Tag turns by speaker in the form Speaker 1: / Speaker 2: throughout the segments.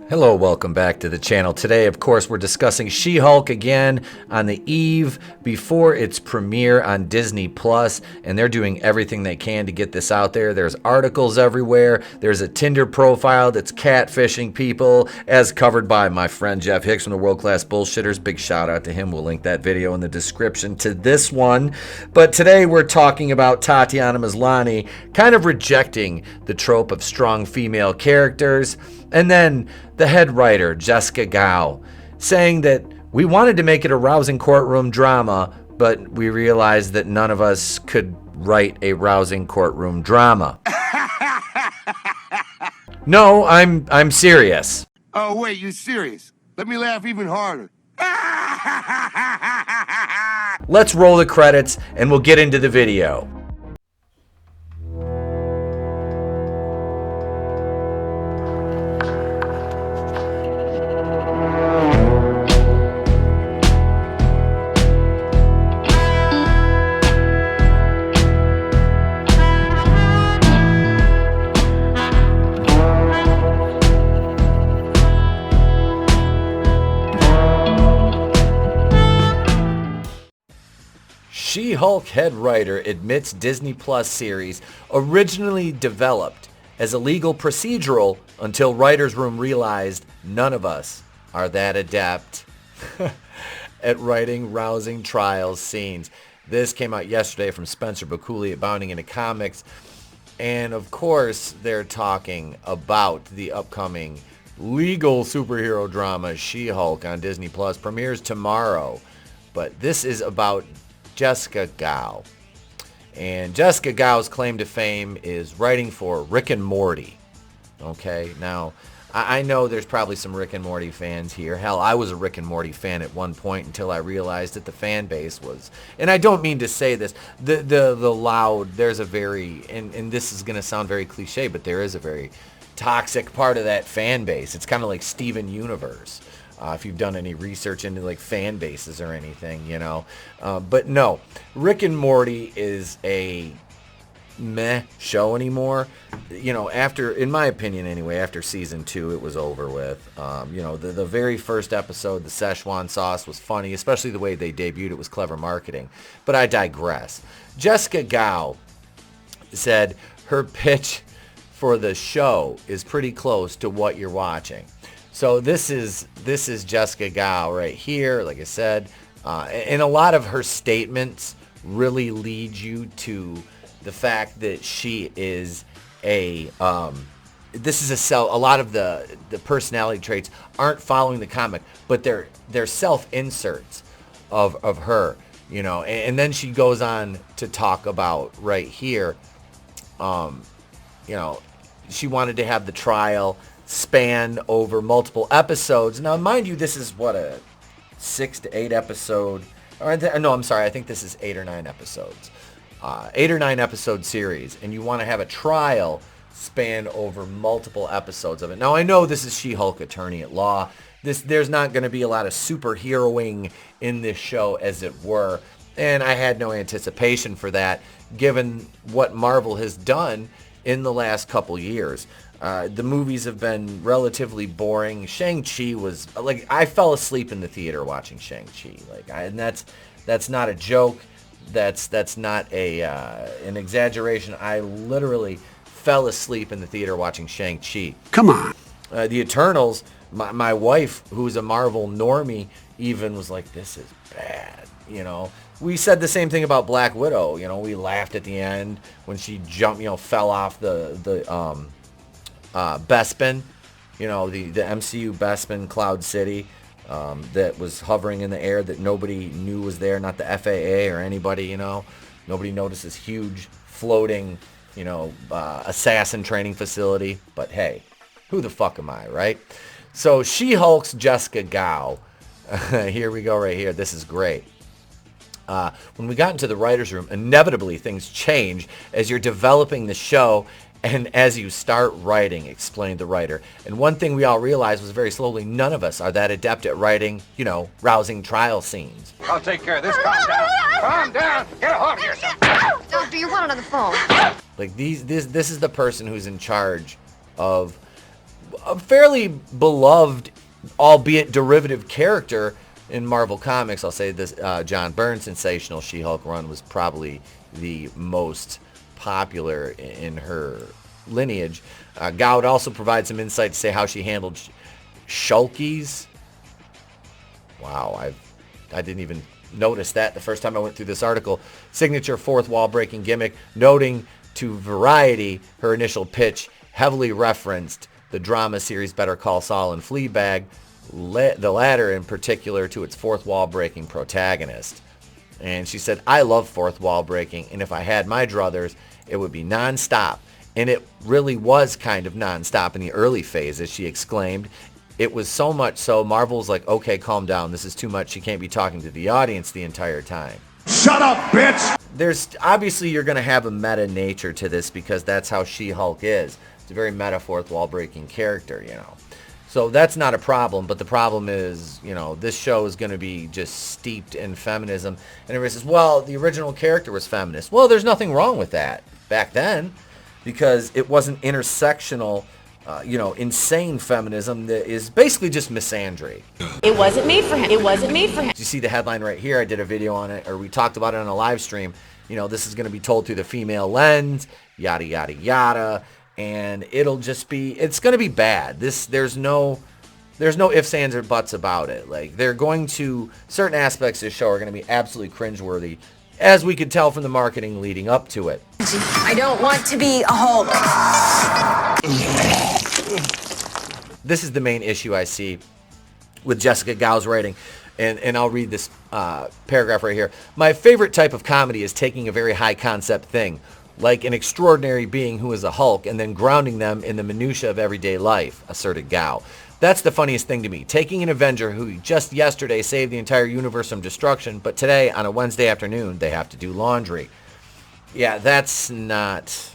Speaker 1: Hello, welcome back to the channel. Today, of course, we're discussing She-Hulk again on the eve before its premiere on Disney Plus, and they're doing everything they can to get this out there. There's articles everywhere. There's a Tinder profile that's catfishing people, as covered by my friend Jeff Hicks from the World Class Bullshitters. Big shout out to him. We'll link that video in the description to this one. But today we're talking about Tatiana Maslany kind of rejecting the trope of strong female characters, and then the head writer, Jessica Gao, saying that we wanted to make it a rousing courtroom drama, but we realized that none of us could write a rousing courtroom drama. No, I'm serious.
Speaker 2: Oh, wait, you serious? Let me laugh even harder.
Speaker 1: Let's roll the credits and we'll get into the video. She-Hulk head writer admits Disney Plus series originally developed as a legal procedural until writer's room realized none of us are that adept at writing rousing trials scenes. This came out yesterday from Spencer Bakuli at Bounding Into Comics. And of course, they're talking about the upcoming legal superhero drama She-Hulk on Disney Plus. Premieres tomorrow. But this is about Jessica Gao. And Jessica Gao's claim to fame is writing for Rick and Morty. Okay, now I know there's probably some Rick and Morty fans here. Hell, I was a Rick and Morty fan at one point until I realized that the fan base was, and I don't mean to say this, the loud, there's a very, and this is going to sound very cliche, but there is a very toxic part of that fan base. It's kind of like Steven Universe. If you've done any research into like fan bases or anything, you know. But no, Rick and Morty is a meh show anymore. You know, after, in my opinion anyway, after season 2, it was over with. You know, the very first episode, the Szechuan sauce was funny, especially the way they debuted it was clever marketing. But I digress. Jessica Gao said her pitch for the show is pretty close to what you're watching. So this is Jessica Gao right here, like I said, and a lot of her statements really lead you to the fact that she is a a lot of the personality traits aren't following the comic, but they're self-inserts of her, you know, and then she goes on to talk about right here, you know, she wanted to have the trial span over multiple episodes. Now, mind you, this is what, a 6 to 8 episode, or no, I'm sorry, I think this is 8 or 9 episodes, 8 or 9 episode series, and you want to have a trial span over multiple episodes of it. Now, I know this is She-Hulk Attorney at Law. There's not going to be a lot of superheroing in this show, as it were, and I had no anticipation for that, given what Marvel has done in the last couple years. The movies have been relatively boring. Shang-Chi was, like, I fell asleep in the theater watching Shang-Chi. Like, and that's not a joke. That's not an exaggeration. I literally fell asleep in the theater watching Shang-Chi.
Speaker 2: Come on.
Speaker 1: The Eternals, my wife, who's a Marvel normie, even was like, this is bad, you know. We said the same thing about Black Widow. You know, we laughed at the end when she jumped, you know, fell off the Bespin, you know, the MCU Bespin Cloud City that was hovering in the air that nobody knew was there, not the FAA or anybody, you know. Nobody noticed this huge floating, you know, assassin training facility. But hey, who the fuck am I, right? So She-Hulk's Jessica Gao. Here we go right here. This is great. When we got into the writer's room, inevitably things change as you're developing the show and as you start writing, explained the writer. And one thing we all realized was very slowly, none of us are that adept at writing, you know, rousing trial scenes.
Speaker 3: I'll take care of this. Calm down. Calm down. Get a hold of yourself.
Speaker 4: Doctor, you're wanted on the phone.
Speaker 1: Like this is the person who's in charge of a fairly beloved, albeit derivative character in Marvel Comics. I'll say this, John Byrne's sensational She-Hulk run was probably the most popular in her lineage. Gow would also provide some insight to say how she handled Shulkies. Wow, I didn't even notice that the first time I went through this article. Signature fourth wall breaking gimmick, noting to Variety her initial pitch heavily referenced the drama series Better Call Saul and Fleabag, the latter in particular to its fourth wall breaking protagonist. And she said, I love fourth wall breaking, and if I had my druthers, it would be nonstop. And it really was kind of nonstop in the early phases, she exclaimed. It was so much so Marvel's like, okay, calm down. This is too much. She can't be talking to the audience the entire time.
Speaker 2: Shut up, bitch!
Speaker 1: There's obviously you're going to have a meta nature to this because that's how She-Hulk is. It's a very meta fourth wall breaking character, you know. So that's not a problem, but the problem is, you know, this show is going to be just steeped in feminism. And everybody says, well, the original character was feminist. Well, there's nothing wrong with that back then because it wasn't intersectional, insane feminism that is basically just misandry.
Speaker 4: It wasn't made for him. It wasn't made for him.
Speaker 1: You see the headline right here. I did a video on it, or we talked about it on a live stream. You know, this is going to be told through the female lens, yada, yada, yada. And it'll just be, it's going to be bad. There's no ifs, ands, or buts about it. Like, they're going to, certain aspects of the show are going to be absolutely cringeworthy, as we could tell from the marketing leading up to it.
Speaker 4: I don't want to be a Hulk.
Speaker 1: This is the main issue I see with Jessica Gow's writing. And I'll read this paragraph right here. My favorite type of comedy is taking a very high concept thing, like an extraordinary being who is a Hulk, and then grounding them in the minutia of everyday life, asserted Gow. That's the funniest thing to me. Taking an Avenger who just yesterday saved the entire universe from destruction, but today, on a Wednesday afternoon, they have to do laundry. Yeah, that's not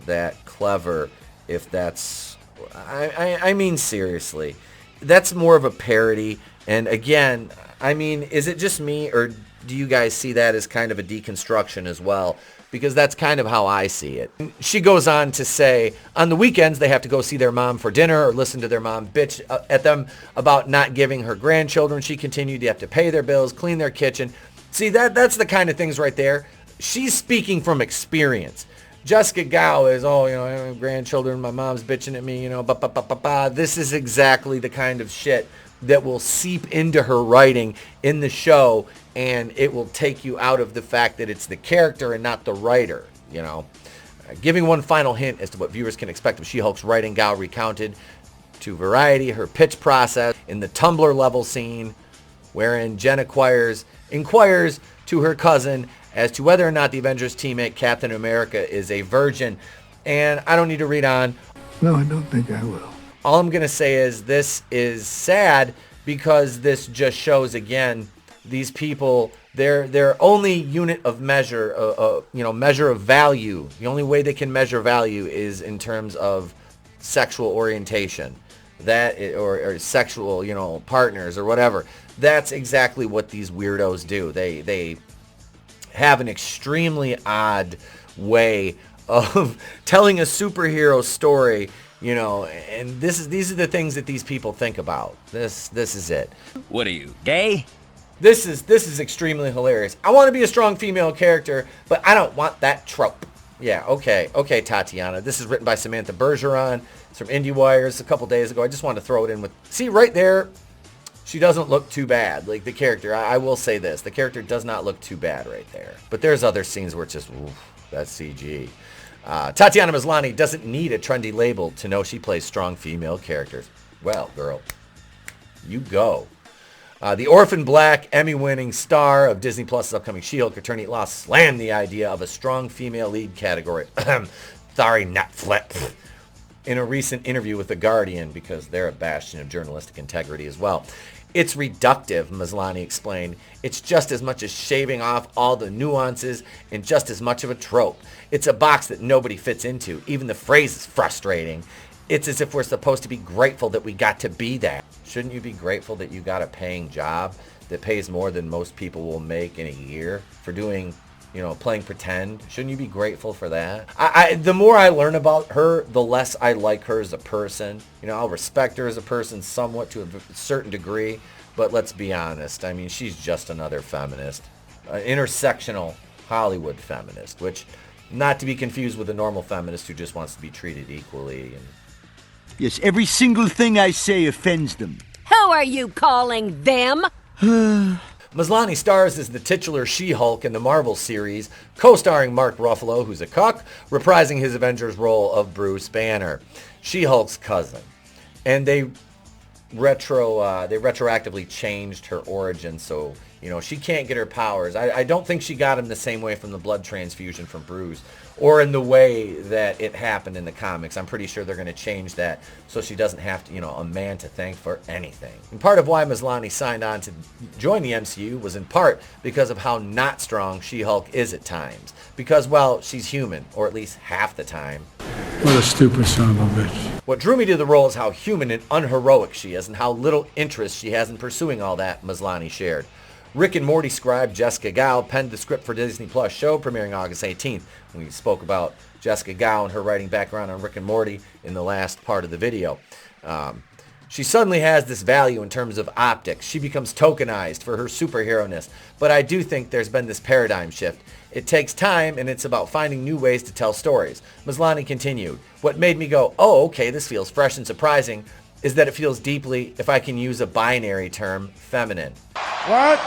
Speaker 1: that clever if that's... I mean, seriously. That's more of a parody. And again, I mean, is it just me, or do you guys see that as kind of a deconstruction as well? Because that's kind of how I see it. She goes on to say, on the weekends, they have to go see their mom for dinner or listen to their mom bitch at them about not giving her grandchildren. She continued, they have to pay their bills, clean their kitchen. See, that's the kind of things right there. She's speaking from experience. Jessica Gow is, I have grandchildren, my mom's bitching at me, This is exactly the kind of shit that will seep into her writing in the show, and it will take you out of the fact that it's the character and not the writer, Giving one final hint as to what viewers can expect of She-Hulk's writing, Gow recounted to Variety her pitch process in the Tumblr level scene, wherein Jen inquires to her cousin as to whether or not the Avengers teammate Captain America is a virgin. And I don't need to read on.
Speaker 2: No, I don't think I will.
Speaker 1: All I'm going to say is this is sad because this just shows, again, these people, their only unit of measure, measure of value, the only way they can measure value is in terms of sexual orientation, or sexual, partners or whatever. That's exactly what these weirdos do. They have an extremely odd way of telling a superhero story, and these are the things that these people think about. This is it.
Speaker 5: What are you, gay?
Speaker 1: This is extremely hilarious. I want to be a strong female character, but I don't want that trope. Yeah, okay, Tatiana. This is written by Samantha Bergeron. It's from IndieWire a couple days ago. I just wanted to throw it in with... See, right there, she doesn't look too bad. Like, the character, I will say this. The character does not look too bad right there. But there's other scenes where it's just, oof, that's CG. Tatiana Maslany doesn't need a trendy label to know she plays strong female characters. Well, girl, you go. The Orphan Black, Emmy-winning star of Disney Plus' upcoming She-Hulk Attorney at Law slammed the idea of a strong female lead category. Sorry, Netflix. In a recent interview with The Guardian, because they're a bastion of journalistic integrity as well. It's reductive, Maslany explained. It's just as much as shaving off all the nuances and just as much of a trope. It's a box that nobody fits into. Even the phrase is frustrating. It's as if we're supposed to be grateful that we got to be that. Shouldn't you be grateful that you got a paying job that pays more than most people will make in a year for doing playing pretend. Shouldn't you be grateful for that? The more I learn about her, the less I like her as a person. I'll respect her as a person somewhat to a certain degree, but let's be honest. I mean, she's just another feminist, intersectional Hollywood feminist, which not to be confused with a normal feminist who just wants to be treated equally.
Speaker 5: Yes, every single thing I say offends them.
Speaker 6: Who are you calling them?
Speaker 1: Maslany stars as the titular She-Hulk in the Marvel series, co-starring Mark Ruffalo, who's a cuck, reprising his Avengers role of Bruce Banner, She-Hulk's cousin. And they retroactively changed her origin, so she can't get her powers. I don't think she got them the same way from the blood transfusion from Bruce, or in the way that it happened in the comics. I'm pretty sure they're going to change that so she doesn't have to, a man to thank for anything. And part of why Maslany signed on to join the MCU was in part because of how not strong She-Hulk is at times. Because, well, she's human, or at least half the time.
Speaker 2: What a stupid son of a bitch.
Speaker 1: What drew me to the role is how human and unheroic she is and how little interest she has in pursuing all that, Maslany shared. Rick and Morty scribe Jessica Gao penned the script for Disney Plus show premiering August 18th. We spoke about Jessica Gao and her writing background on Rick and Morty in the last part of the video. She suddenly has this value in terms of optics. She becomes tokenized for her superhero-ness. But I do think there's been this paradigm shift. It takes time, and it's about finding new ways to tell stories. Maslany continued, "What made me go, oh, okay, this feels fresh and surprising, is that it feels deeply, if I can use a binary term, feminine."
Speaker 3: What?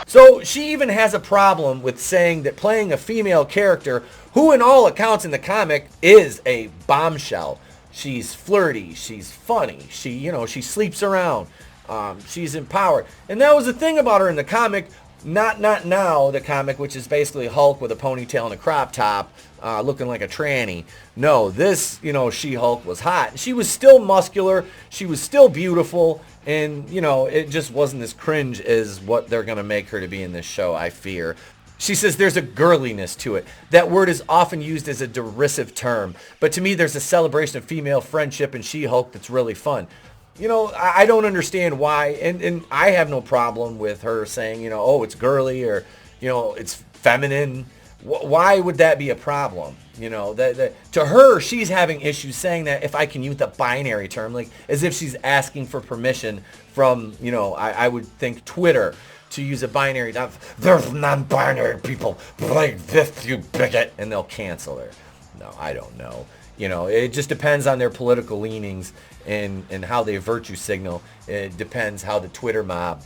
Speaker 1: So she even has a problem with saying that playing a female character, who in all accounts in the comic is a bombshell. She's flirty, she's funny, she sleeps around, she's empowered. And that was the thing about her in the comic, not now, the comic, which is basically Hulk with a ponytail and a crop top, looking like a tranny. No, this, She-Hulk was hot. She was still muscular, she was still beautiful, and, it just wasn't as cringe as what they're going to make her to be in this show, I fear. She says there's a girliness to it. That word is often used as a derisive term, but to me there's a celebration of female friendship in She-Hulk that's really fun. I don't understand why, and I have no problem with her saying, oh, it's girly or, it's feminine. Why would that be a problem? To her, she's having issues saying that, if I can use the binary term, like as if she's asking for permission from, I would think Twitter to use a binary. There's non-binary people like this, you bigot, and they'll cancel her. No, I don't know. It just depends on their political leanings and how they virtue signal. It depends how the Twitter mob,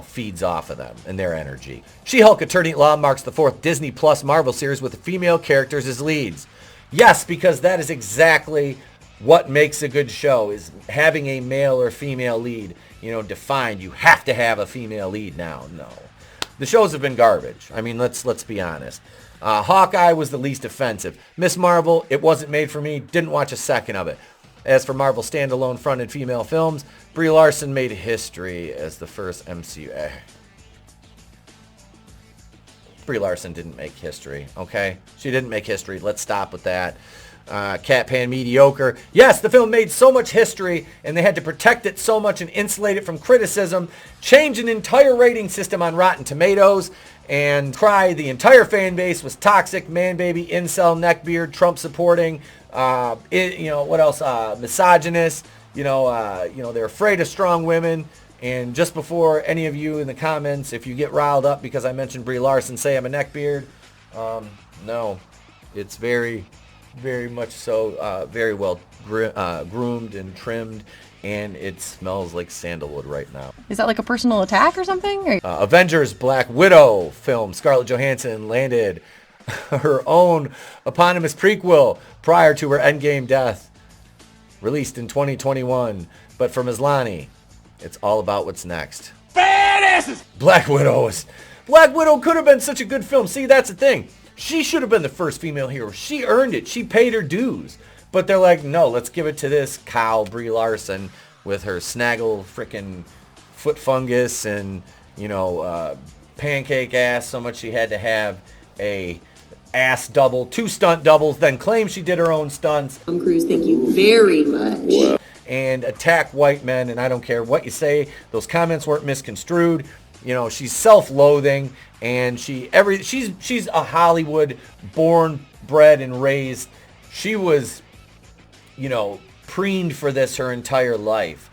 Speaker 1: feeds off of them and their energy. She-Hulk Attorney at Law marks the 4th Disney Plus Marvel series with female characters as leads. Yes, because that is exactly what makes a good show, is having a male or female lead, defined. You have to have a female lead now. No. The shows have been garbage. I mean, let's be honest. Hawkeye was the least offensive. Miss Marvel, it wasn't made for me. Didn't watch a second of it. As for Marvel standalone fronted female films, Brie Larson made history as the first MCU. Brie Larson didn't make history, okay? She didn't make history. Let's stop with that. Cat Pan mediocre. Yes, the film made so much history, and they had to protect it so much and insulate it from criticism, change an entire rating system on Rotten Tomatoes, and cry the entire fan base was toxic, man baby, incel, neckbeard, Trump supporting, what else? Misogynist. They're afraid of strong women. And just before any of you in the comments, if you get riled up because I mentioned Brie Larson, say I'm a neckbeard. No, it's very, very much so, very well groomed and trimmed, and it smells like sandalwood right now.
Speaker 7: Is that like a personal attack or something?
Speaker 1: Avengers Black Widow film. Scarlett Johansson landed her own eponymous prequel prior to her Endgame death, released in 2021. But for Maslany, it's all about what's next.
Speaker 3: Badasses!
Speaker 1: Black Widow could have been such a good film. See, that's the thing. She should have been the first female hero. She earned it. She paid her dues. But they're like, no, let's give it to this cow, Brie Larson, with her snaggle frickin' foot fungus and, pancake ass, so much she had to have a ass double, 2 stunt doubles, then claim she did her own stunts.
Speaker 8: Tom Cruise, thank you very much.
Speaker 1: And attack white men, and I don't care what you say. Those comments weren't misconstrued. she's self-loathing, and she's a Hollywood born, bred, and raised. She was, preened for this her entire life.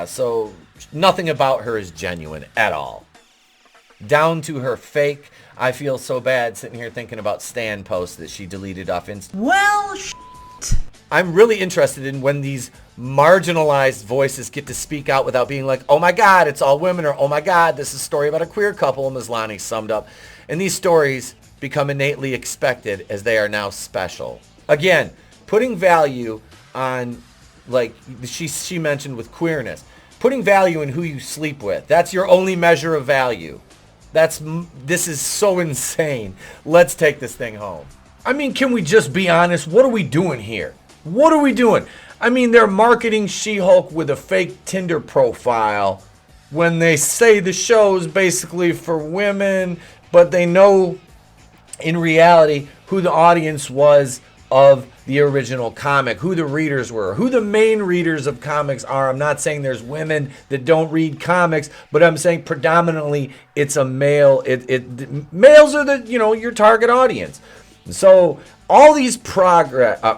Speaker 1: So nothing about her is genuine at all. Down to her fake. I feel so bad sitting here thinking about Stan posts that she deleted off Instagram.
Speaker 8: Well,
Speaker 1: I'm really interested in when these marginalized voices get to speak out without being like, oh my God, it's all women, or oh my God, this is a story about a queer couple, Maslany summed up. And these stories become innately expected as they are now special. Again, putting value on, like she mentioned with queerness, putting value in who you sleep with. That's your only measure of value. This is so insane. Let's take this thing home. I mean, can we just be honest? What are we doing here? What are we doing? I mean, they're marketing She-Hulk with a fake Tinder profile when they say the show's basically for women, but they know in reality who the audience was of the original comic, who the readers were, who the main readers of comics are. I'm not saying there's women that don't read comics, but I'm saying predominantly it's a male. Males are your target audience. So all these projects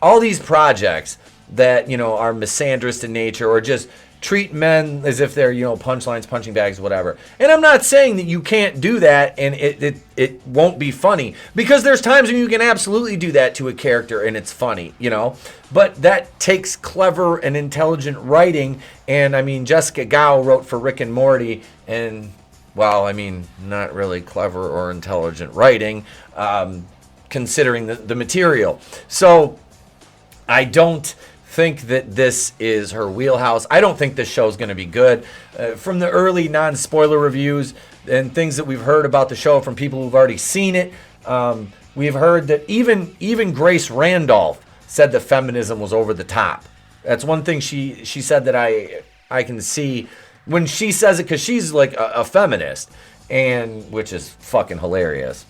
Speaker 1: that are misandrist in nature, or just treat men as if they're punchlines, punching bags, whatever. And I'm not saying that you can't do that and it won't be funny, because there's times when you can absolutely do that to a character and it's funny, But that takes clever and intelligent writing. And I mean, Jessica Gao wrote for Rick and Morty, and not really clever or intelligent writing, considering the material. So I don't think that this is her wheelhouse. I don't think this show is going to be good. From the early non-spoiler reviews and things that we've heard about the show from people who've already seen it, we've heard that even Grace Randolph said the feminism was over the top. That's one thing she said that I can see when she says it, because she's like a feminist, and which is fucking hilarious.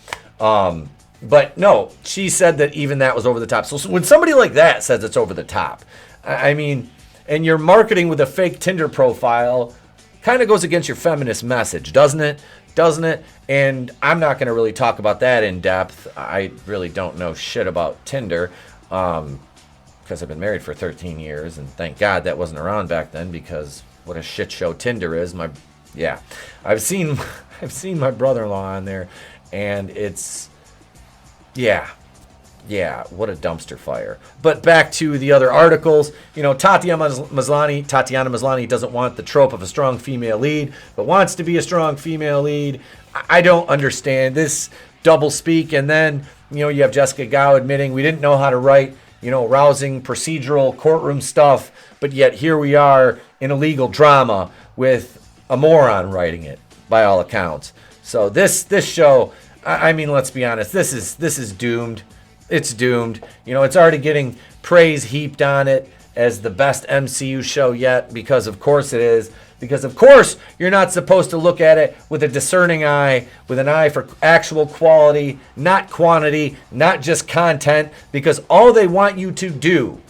Speaker 1: But no, she said that even that was over the top. So when somebody like that says it's over the top, I mean, and you're marketing with a fake Tinder profile, kind of goes against your feminist message, doesn't it? And I'm not going to really talk about that in depth. I really don't know shit about Tinder, because I've been married for 13 years, and thank God that wasn't around back then, because what a shit show Tinder is. I've seen my brother-in-law on there, and it's, yeah, what a dumpster fire. But back to the other articles, Tatiana Maslany doesn't want the trope of a strong female lead, but wants to be a strong female lead. I don't understand this double speak. And then, you have Jessica Gao admitting we didn't know how to write, rousing procedural courtroom stuff, but yet here we are in a legal drama with a moron writing it, by all accounts. So this show, I mean, let's be honest, this is doomed. It's doomed. It's already getting praise heaped on it as the best MCU show yet, because of course it is. Because of course you're not supposed to look at it with a discerning eye, with an eye for actual quality, not quantity, not just content, because all they want you to do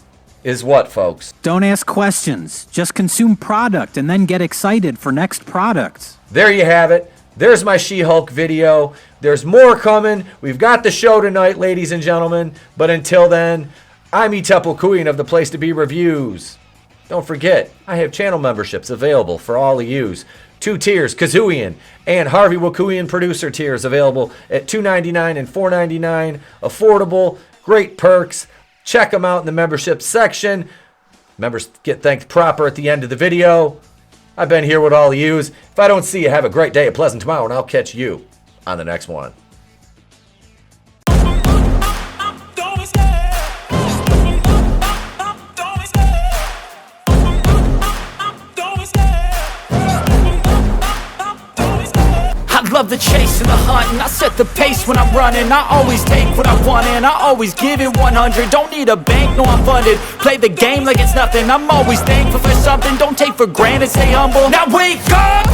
Speaker 1: is what, folks?
Speaker 9: Don't ask questions. Just consume product and then get excited for next products.
Speaker 1: There you have it. There's my She-Hulk video. There's more coming. We've got the show tonight, ladies and gentlemen. But until then, I'm Wakuian of the Place to Be Reviews. Don't forget, I have channel memberships available for all of yous. 2 tiers, Kazuian and Harvey Wakuian producer tiers available at $2.99 and $4.99. Affordable, great perks. Check them out in the membership section. Members get thanked proper at the end of the video. I've been here with all of yous. If I don't see you, have a great day, a pleasant tomorrow, and I'll catch you on the next one.
Speaker 10: I love the chase and the hunt, and I set the pace when I'm running. I always take what I want and I always give it 100. Don't need a bank, no, I'm funded. Play the game like it's nothing. I'm always thankful for something. Don't take for granted, stay humble. Now wake up!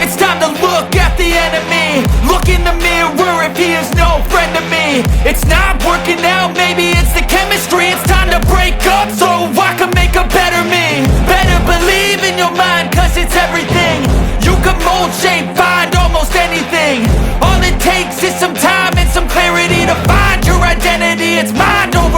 Speaker 10: It's time to look at the enemy. Look in the mirror if he is no friend to me. It's not working out, maybe it's the chemistry. It's time to break up so I can make a better me. Better believe in your mind, cause it's everything. You can mold, shape, find thing. All it takes is some time and some clarity to find your identity. It's mind over